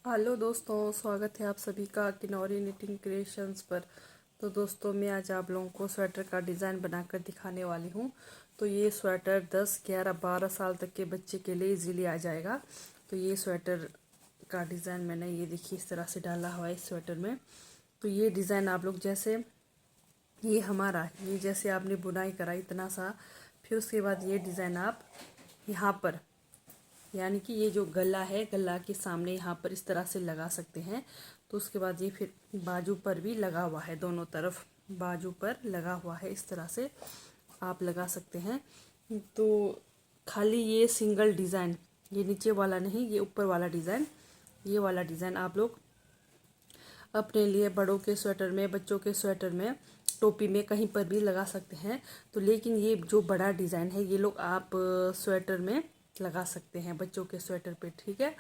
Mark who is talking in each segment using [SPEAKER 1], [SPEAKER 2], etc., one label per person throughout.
[SPEAKER 1] Hello दोस्तों, स्वागत है आप सभी का किनौरी निटिंग क्रिएशंस पर। तो दोस्तों, मैं आज आप लोगों को स्वेटर का डिज़ाइन बनाकर दिखाने वाली हूँ। तो ये स्वेटर 10, 11, 12 साल तक के बच्चे के लिए इजीली आ जाएगा। तो ये स्वेटर का डिज़ाइन मैंने ये देखिए इस तरह से डाला हुआ है इस स्वेटर में। तो ये डिज़ाइन आप लोग जैसे ये हमारा ये जैसे आपने बुनाई करा इतना सा, फिर उसके बाद ये डिज़ाइन आप यहाँ पर यानी कि ये जो गला है, गला के सामने यहाँ पर इस तरह से लगा सकते हैं। तो उसके बाद ये फिर बाजू पर भी लगा हुआ है, दोनों तरफ बाजू पर लगा हुआ है, इस तरह से आप लगा सकते हैं। तो खाली ये सिंगल डिज़ाइन, ये नीचे वाला नहीं, ये ऊपर वाला डिज़ाइन, ये वाला डिज़ाइन आप लोग अपने लिए बड़ों के स्वेटर में, बच्चों के स्वेटर में, टोपी में कहीं पर भी लगा सकते हैं। तो लेकिन ये जो बड़ा डिज़ाइन है ये लोग आप स्वेटर में लगा सकते हैं, बच्चों के स्वेटर पे, ठीक है।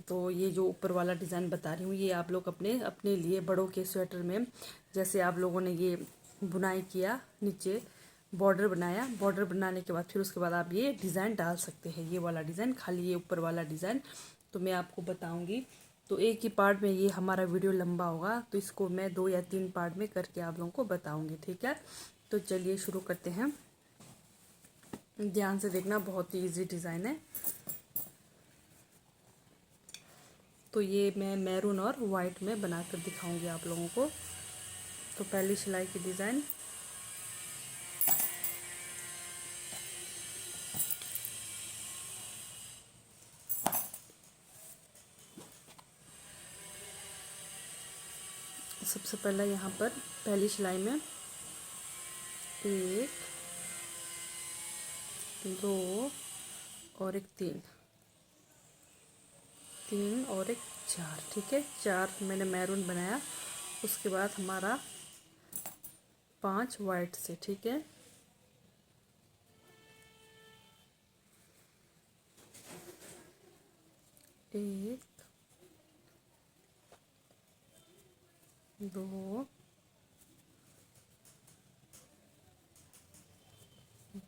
[SPEAKER 1] तो ये जो ऊपर वाला डिज़ाइन बता रही हूँ ये आप लोग अपने अपने लिए बड़ों के स्वेटर में, जैसे आप लोगों ने ये बुनाई किया, नीचे बॉर्डर बनाया, बॉर्डर बनाने के बाद फिर उसके बाद आप ये डिज़ाइन डाल सकते हैं, ये वाला डिज़ाइन, खाली ये ऊपर वाला डिज़ाइन। तो मैं आपको बताऊंगी। तो एक ही पार्ट में ये हमारा वीडियो लंबा होगा, तो इसको मैं 2 या 3 पार्ट में करके आप लोगों को बताऊंगी, ठीक है। तो चलिए शुरू करते हैं। ध्यान से देखना, बहुत ही इजी डिज़ाइन है। तो ये मैं मैरून और वाइट में बनाकर दिखाऊंगी आप लोगों को। तो पहली सिलाई की डिज़ाइन, सबसे पहला यहाँ पर पहली सिलाई में 1, 2 और एक 3, 3 और एक 4, ठीक है। 4 मैंने मैरून बनाया, उसके बाद हमारा 5 वाइट से, ठीक है। 1, 2,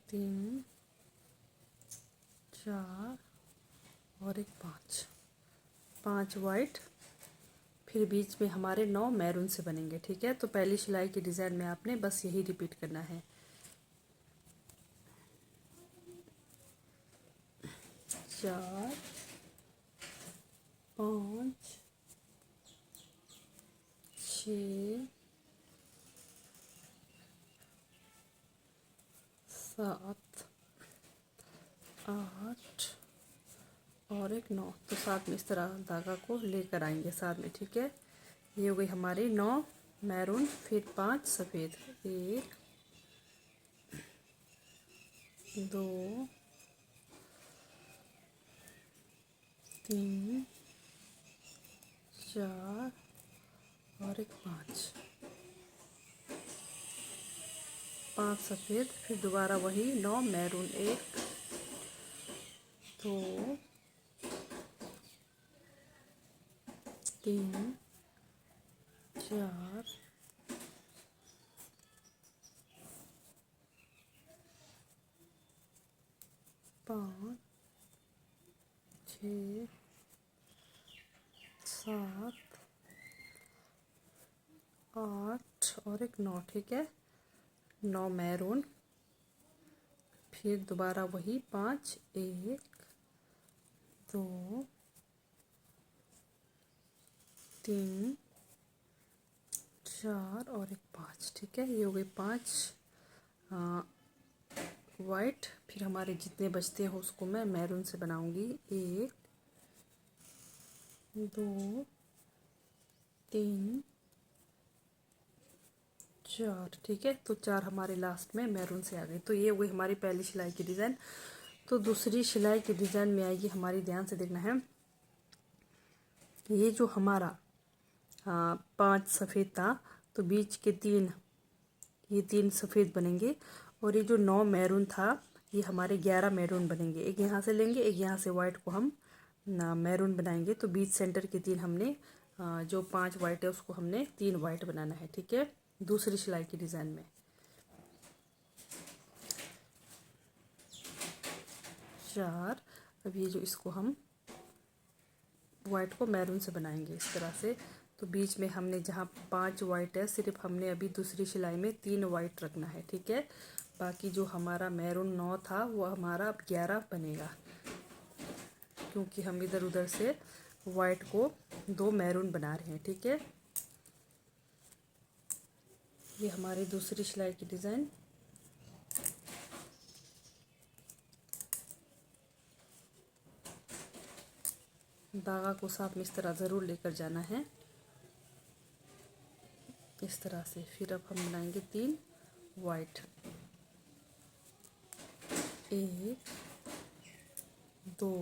[SPEAKER 1] 3, 4 और एक 5, 5 वाइट, फिर बीच में हमारे 9 मैरून से बनेंगे, ठीक है। तो पहली सिलाई की डिज़ाइन में आपने बस यही रिपीट करना है। 4, 5, 6, 7, 8 और एक 9। तो साथ में इस तरह धागा को लेकर आएंगे साथ में, ठीक है। ये हो गई हमारी 9 मैरून, फिर 5 सफ़ेद, 1, 2, 3, 4 और एक 5, 5 सफ़ेद, फिर दोबारा वही 9 मैरून, 1, 2, 3, 4, 5, 6, 7, 8 और एक 9, ठीक है। 9 मैरून, फिर दोबारा वही 5, 1, 2, 3, 4 और एक 5, ठीक है। ये हो गई 5 वाइट, फिर हमारे जितने बचते हैं उसको मैं मैरून से बनाऊंगी। 1, 2, 3, 4, ठीक है। तो 4 हमारे लास्ट में मैरून से आ गए। तो ये हो गई हमारी पहली सिलाई की डिज़ाइन। तो दूसरी सिलाई की डिज़ाइन में आएगी हमारी, ध्यान से देखना है। ये जो हमारा 5 सफ़ेद था, तो बीच के 3, ये 3 सफ़ेद बनेंगे, और ये जो 9 मैरून था ये हमारे 11 मैरून बनेंगे। एक यहाँ से लेंगे, एक यहाँ से वाइट को हम ना मैरून बनाएंगे। तो बीच सेंटर के 3 हमने जो 5 वाइट है उसको हमने 3 वाइट बनाना है, ठीक है। दूसरी सिलाई की डिज़ाइन में 4, अब ये जो इसको हम वाइट को मैरून से बनाएंगे इस तरह से। तो बीच में हमने जहाँ 5 वाइट है, सिर्फ हमने अभी दूसरी सिलाई में 3 वाइट रखना है, ठीक है। बाकी जो हमारा मैरून 9 था वो हमारा अब 11 बनेगा, क्योंकि हम इधर उधर से वाइट को 2 मैरून बना रहे हैं, ठीक है। ये हमारी दूसरी सिलाई की डिज़ाइन। धागा को साथ में इस तरह ज़रूर लेकर जाना है, इस तरह से। फिर अब हम बनाएंगे 3 वाइट, 1 2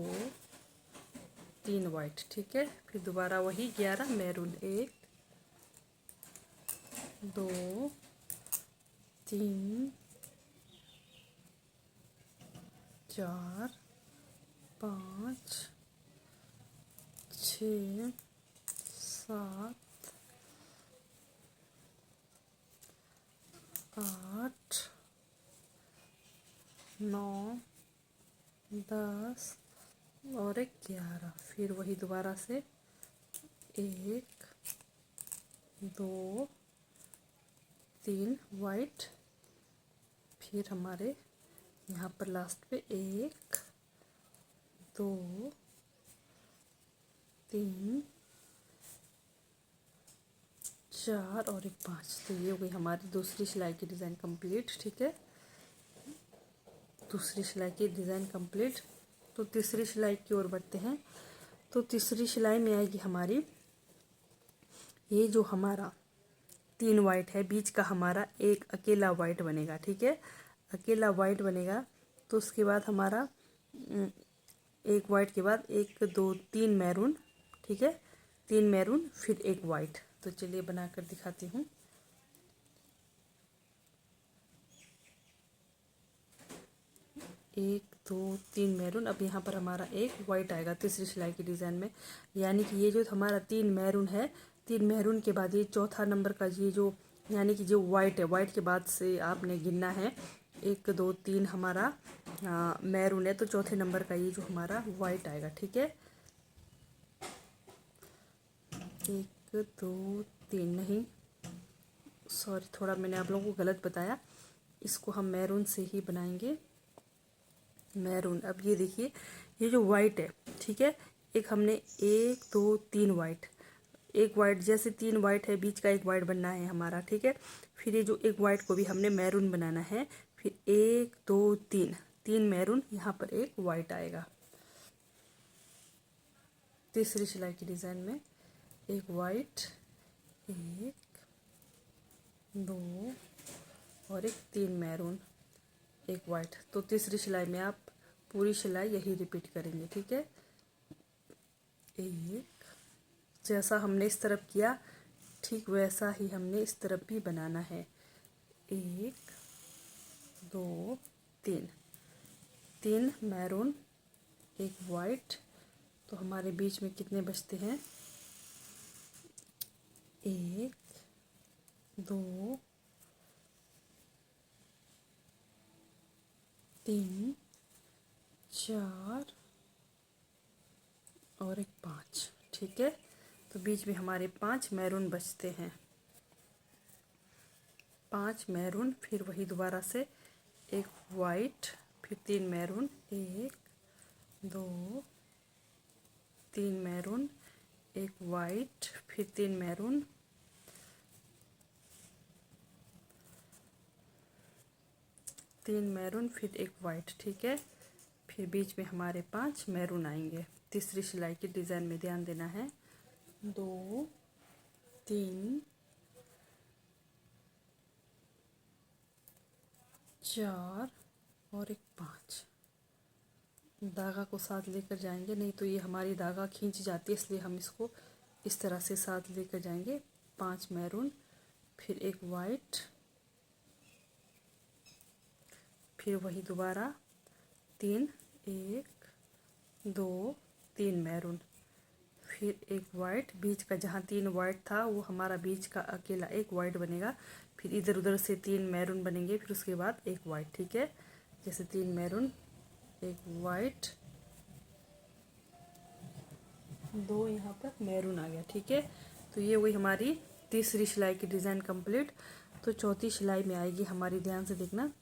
[SPEAKER 1] 3 वाइट, ठीक है। फिर दोबारा वही 11 मैरून, 1 2 3 4 5 6 7 8 9 10 और 11। फिर वही दोबारा से 1 2 3 वाइट। फिर हमारे यहाँ पर लास्ट पे 1 2 3 4 और 5। तो ये हो गई हमारी दूसरी सिलाई की डिज़ाइन कंप्लीट, ठीक है। दूसरी सिलाई की डिज़ाइन कंप्लीट। तो तीसरी सिलाई की ओर बढ़ते हैं। तो तीसरी सिलाई में आएगी हमारी, ये जो हमारा 3 वाइट है, बीच का हमारा एक अकेला वाइट बनेगा, ठीक है। अकेला वाइट बनेगा। तो उसके बाद हमारा एक वाइट के बाद 1 2 3 मैरून, ठीक है। 3 मैरून फिर 1 वाइट। तो चलिए बनाकर दिखाती हूँ। एक 2 3 मैरून। अब यहाँ पर हमारा 1 वाइट आएगा तीसरी सिलाई की डिज़ाइन में। यानी कि ये जो हमारा 3 मैरून है, 3 मैरून के बाद ये चौथा नंबर का ये जो, यानी कि जो वाइट है, वाइट के बाद से आपने गिनना है। 1 2 3 हमारा मैरून है, तो चौथे नंबर का ये जो हमारा वाइट आएगा, ठीक है। 1 2 3 नहीं, सॉरी, थोड़ा मैंने आप लोगों को गलत बताया। इसको हम मैरून से ही बनाएंगे, मैरून। अब ये देखिए, ये जो वाइट है, ठीक है, एक हमने 1 2 3 वाइट, एक वाइट, जैसे 3 वाइट है, बीच का एक वाइट बनना है हमारा, ठीक है। फिर ये जो एक वाइट को भी हमने मैरून बनाना है। फिर 1 2 3 3 मैरून, यहाँ पर एक वाइट आएगा तीसरी सिलाई की डिज़ाइन में। एक वाइट, 1 2 और एक 3 मैरून, एक वाइट। तो तीसरी सिलाई में आप पूरी सिलाई यही रिपीट करेंगे, ठीक है। एक, जैसा हमने इस तरफ किया ठीक वैसा ही हमने इस तरफ भी बनाना है। 1 2 3 3 मैरून, एक वाइट। तो हमारे बीच में कितने बचते हैं? 1 2 3 4 और एक 5, ठीक है। तो बीच में हमारे 5 मैरून बचते हैं, 5 मैरून। फिर वही दोबारा से एक वाइट, फिर 3 मैरून, 1 2 3 मैरून, एक वाइट, फिर 3 मैरून, फिर एक वाइट, ठीक है। फिर बीच में हमारे 5 मैरून आएंगे। तीसरी सिलाई की डिज़ाइन में ध्यान देना है। 2 3 4 और एक 5। धागा को साथ लेकर जाएंगे, नहीं तो ये हमारी धागा खींच जाती है, इसलिए हम इसको इस तरह से साथ लेकर जाएंगे। 5 मैरून, फिर एक वाइट, फिर वही दोबारा 3 1 2 3 मैरून, फिर एक वाइट। बीच का जहाँ 3 वाइट था वो हमारा बीच का अकेला एक वाइट बनेगा। फिर इधर उधर से 3 मैरून बनेंगे, फिर उसके बाद एक वाइट, ठीक है। जैसे 3 मैरून, एक वाइट, 2 यहाँ पर मैरून आ गया। ठीक है, तो ये हुई हमारी तीसरी सिलाई की डिज़ाइन कंप्लीट। तो चौथी सिलाई में आएगी हमारी, ध्यान से देखना,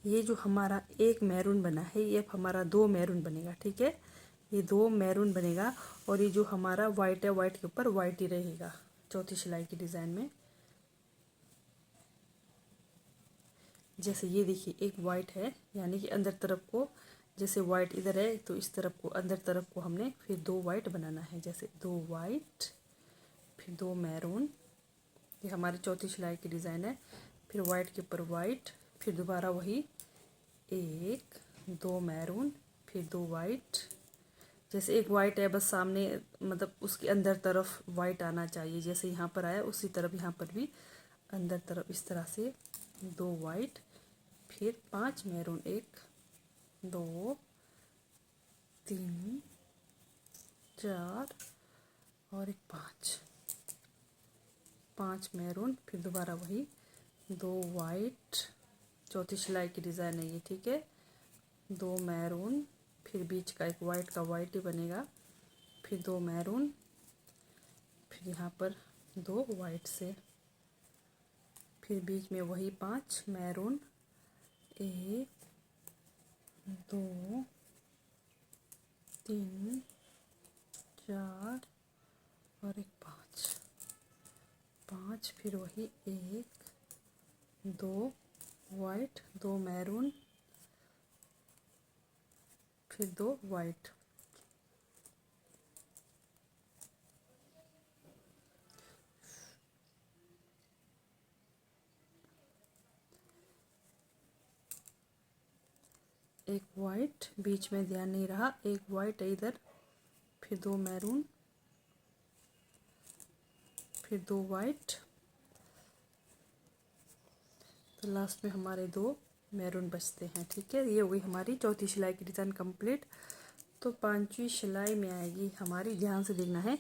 [SPEAKER 1] ये जो हमारा एक मैरून बना है ये अब हमारा 2 मैरून बनेगा। ठीक है, ये 2 मैरून बनेगा और ये जो हमारा वाइट है वाइट के ऊपर वाइट ही रहेगा चौथी सिलाई की डिज़ाइन में। जैसे ये देखिए एक वाइट है, यानी कि अंदर तरफ को, जैसे वाइट इधर है तो इस तरफ को, अंदर तरफ को हमने फिर 2 वाइट बनाना है। जैसे 2 वाइट फिर 2 मैरून, ये हमारी चौथी सिलाई की डिज़ाइन है। फिर वाइट के ऊपर वाइट, फिर दोबारा वही 1 2 मैरून फिर 2 वाइट। जैसे एक वाइट है बस सामने, मतलब उसके अंदर तरफ वाइट आना चाहिए, जैसे यहाँ पर आया उसी तरफ यहाँ पर भी अंदर तरफ इस तरह से 2 वाइट फिर 5 मैरून, 1 2 3 4 और एक 5 मैरून, फिर दोबारा वही 2 वाइट, चौथी सिलाई की डिज़ाइन है ये। ठीक है, 2 मैरून फिर बीच का एक वाइट का वाइट ही बनेगा, फिर 2 मैरून, फिर यहाँ पर 2 वाइट से, फिर बीच में वही 5 मैरून, 1 2 3 4 और एक 5 फिर वही 1 2 वाइट, 2 मैरून, फिर 2 वाइट। एक वाइट बीच में, ध्यान नहीं रहा, एक वाइट है इधर, फिर 2 मैरून, फिर 2 वाइट, तो लास्ट में हमारे 2 मैरून बचते हैं। ठीक है, ये हो गई हमारी चौथी सिलाई की डिज़ाइन कंप्लीट। तो 5वीं सिलाई में आएगी हमारी, ध्यान से देखना है।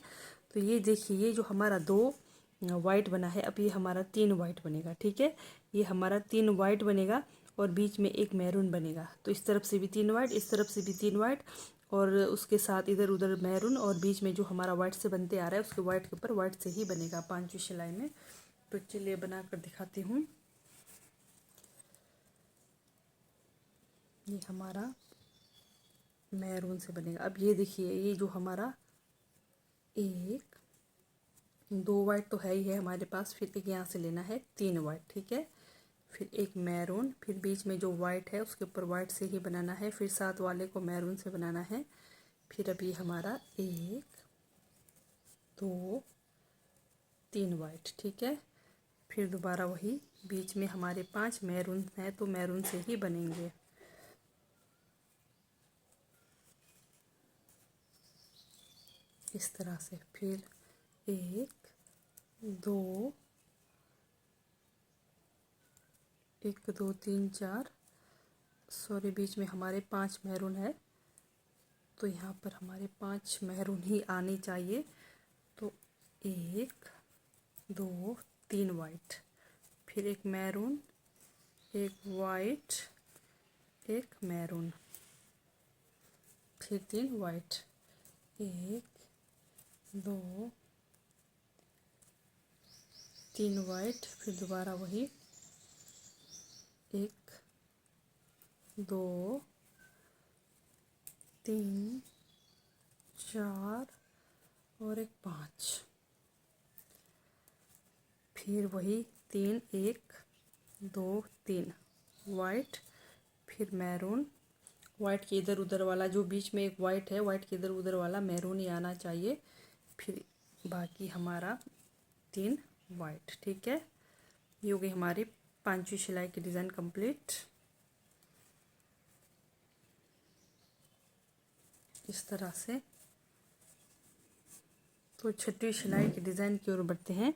[SPEAKER 1] तो ये देखिए, ये जो हमारा 2 वाइट बना है, अब ये हमारा 3 वाइट बनेगा। ठीक है, ये हमारा 3 वाइट बनेगा और बीच में एक मैरून बनेगा। तो इस तरफ से भी 3 वाइट, इस तरफ से भी 3 वाइट और उसके साथ इधर उधर मैरून, और बीच में जो हमारा वाइट से बनते आ रहा है उसके वाइट के ऊपर वाइट से ही बनेगा 5वीं सिलाई में। तो चलिए बना कर दिखाती हूँ। ये हमारा मैरून से बनेगा। अब ये देखिए, ये जो हमारा 1 2 वाइट तो है ही है हमारे पास, फिर एक यहाँ से लेना है 3 वाइट। ठीक है, फिर एक मैरून, फिर बीच में जो वाइट है उसके ऊपर वाइट से ही बनाना है, फिर साथ वाले को मैरून से बनाना है। फिर अभी हमारा 1 2 3 वाइट। ठीक है, फिर दोबारा वही बीच में हमारे 5 मैरून है तो मैरून से ही बनेंगे। इस तरह से, फिर 1 2 1 2 3 4, सॉरी बीच में हमारे 5 मैरून है तो यहाँ पर हमारे 5 मैरून ही आनी चाहिए। तो 1 2 3 वाइट, फिर एक मैरून, एक वाइट, एक मैरून, फिर 3 वाइट, 1 2 3 वाइट, फिर दोबारा वही 1 2 3 4 और एक 5, फिर वही 3 1 2 3 वाइट, फिर मैरून, वाइट के इधर उधर वाला जो बीच में एक वाइट है, वाइट के इधर उधर वाला मैरून ही आना चाहिए, फिर बाकी हमारा 3 वाइट। ठीक है, ये हो गई हमारी 5वीं सिलाई की डिज़ाइन कंप्लीट। इस तरह से। तो 6वीं सिलाई की डिज़ाइन की ओर बढ़ते हैं।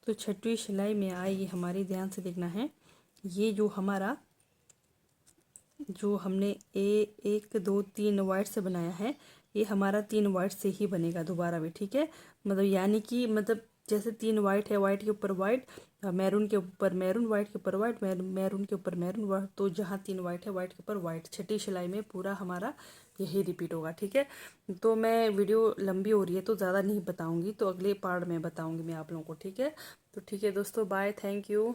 [SPEAKER 1] तो 6वीं सिलाई में आएगी हमारी, ध्यान से देखना है, ये जो हमारा, जो हमने 1 2 3 वाइट से बनाया है, ये हमारा 3 वाइट से ही बनेगा दोबारा भी। ठीक है, मतलब यानी कि मतलब जैसे 3 वाइट है, वाइट के ऊपर वाइट, मैरून के ऊपर मैरून, वाइट के ऊपर वाइट, मैरून के ऊपर मैरून, तो जहाँ 3 वाइट है वाइट के ऊपर वाइट, 6वीं सिलाई में पूरा हमारा यही रिपीट होगा। ठीक है, तो मैं वीडियो लंबी हो रही है तो ज़्यादा नहीं बताऊंगी, तो अगले पार्ट में बताऊंगी मैं आप लोगों को। ठीक है, तो ठीक है दोस्तों, बाय, थैंक यू।